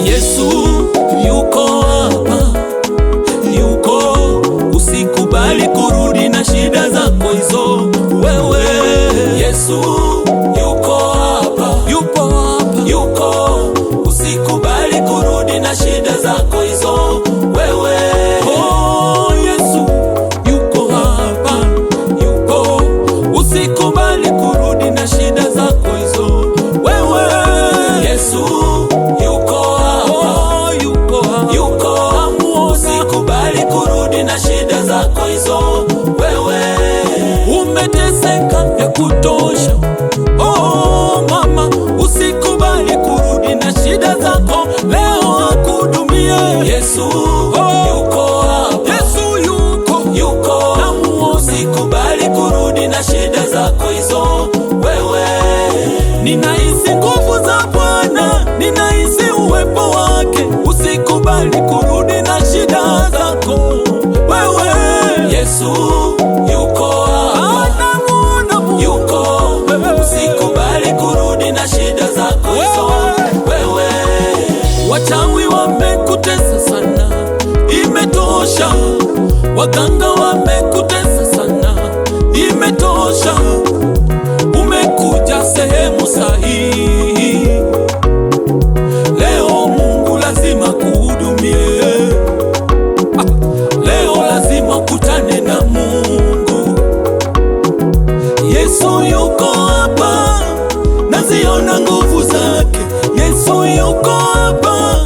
Yesu yuko hapa, yuko, usikubali kurudi na shida zako hizo wewe. Yesu yuko hapa, yupo hapa, yuko, usikubali kurudi na shida zako hizo wewe. Oh, Yesu yuko hapa, yuko, usikubali kurudi na shida zako hizo wewe. Yesu na shida zako hizo wewe. Umeteseka vya kutosha, oh mama, usikubali kurudi na shida zako, leo akuhudumie Yesu. Yuko hapa, Yesu yuko, usikubali kurudi na shida zako hizo wewe. Ninahisi nguvu za Bwana, ninahisi uwepo wake, usikubali kurudi na shida zako wewe. Yesu yuko hapa, yuko, usikubali kurudi na shida zako hizo wewe. Wachawi wamekutesa sana, imetosha. Waganga wamekutesa sana, imetosha. Umekuja sehemu sahihi, leo Mungu lazima kuhudumie. Leo lazima ukutane na Mungu. Yesu yuko hapa, naziona nguvu zake. Yesu yuko hapa,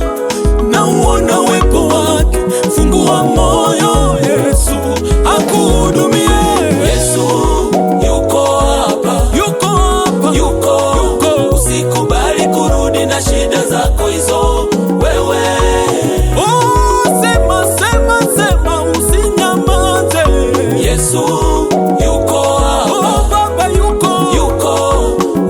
nauona uwepo wake. Fungua moyo, Yesu akuhudumie. Yesu yuko hapa, yuko hapa, yuko, usikubali kurudi na shida zako hizo wewe. Yesu yuko hapa, oh Baba yuko,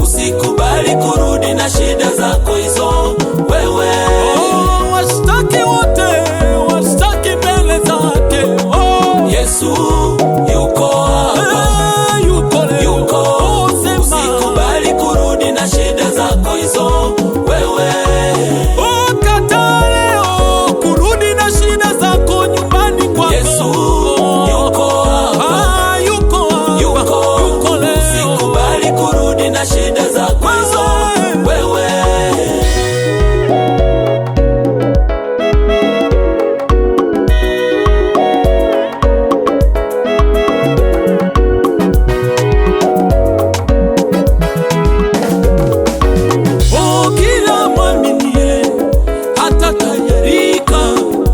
usikubali kurudi na shida zako hizo wewe. Oh, washtaki wote, washtaki mbele zake. Oh, Yesu yuko hapa, yuko, usikubali kurudi na shida zako hizo wewe. Oh, kataa leo kurudi na shida zako nyumbani kwako. Yesu na shida zako hizo wewe. Oh, kila mwaminie atatayarika,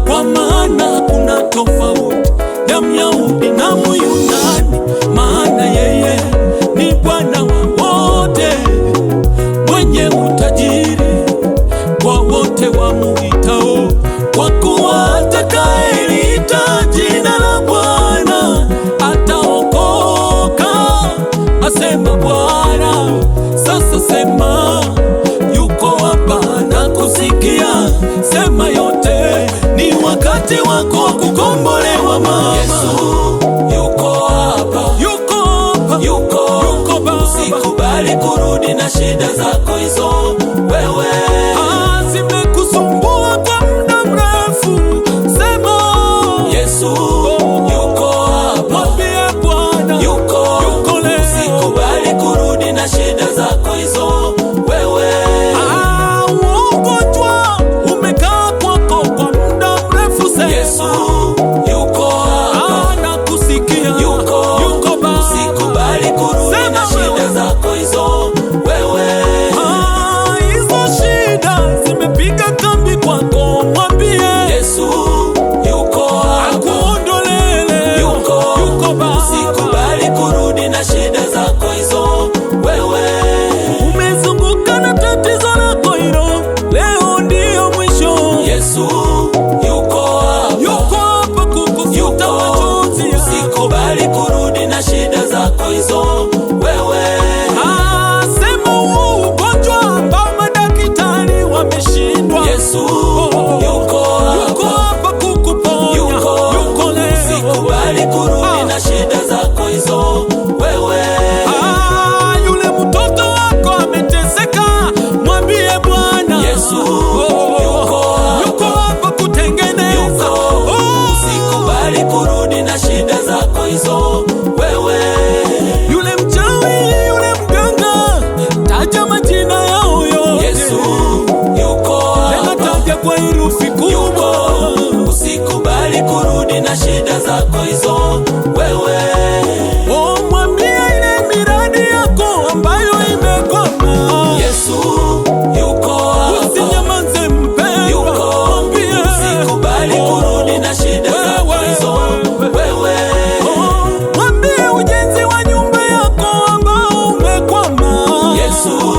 kwa maana kuna tofauti ya Myahudi na Myunani, maana yeye ni Bwana mwenye utajiri kwa wote wamuitao, kwa kuwa atakayeliita jina la Bwana ataokoka, asema Bwana. Sasa sema, yuko hapa na kusikia, sema yote, ni wakati wako kukombolewa mama. Yesu yuko hapa, yuko, usikubali kurudi na shida zako hizo wewe. Zimekusumbua kwa muda mrefu, sema Yesu yuko hapa, mwambie Bwana yuko, usikubali kurudi na shida zako hizo wewe. Ugonjwa umekaa kwako kwa muda mrefu, sema Yesu yuko hapa, nakusikia, yuko, usikubali kurudi na shida zako hizo wewe. Hizo shida zimepiga kambi kwako, mwambie Yesu yuko hapa, akuondolele. Yuko Baba, usikubali kurudi na shida zako hizo wewe. Umezunguka na tatizo lako hilo, leo ndio mwisho. Yesu yuko hapa, kukufuta machozi, usikubali kurudi na shida zako hizo wewe. Sema ugonjwa ambao madaktari wameshindwa, Yesu na shida zako hizo wewe. Oh, mwambie ile miradi yako ambayo imekwama, Yesu yuko hapa. Usinyamaze mpendwa, yuko, mwambie. Usikubali kurudi na shida zako hizo wewe. Oh, mwambie ujenzi wa nyumba yako ambao umekwama, Yesu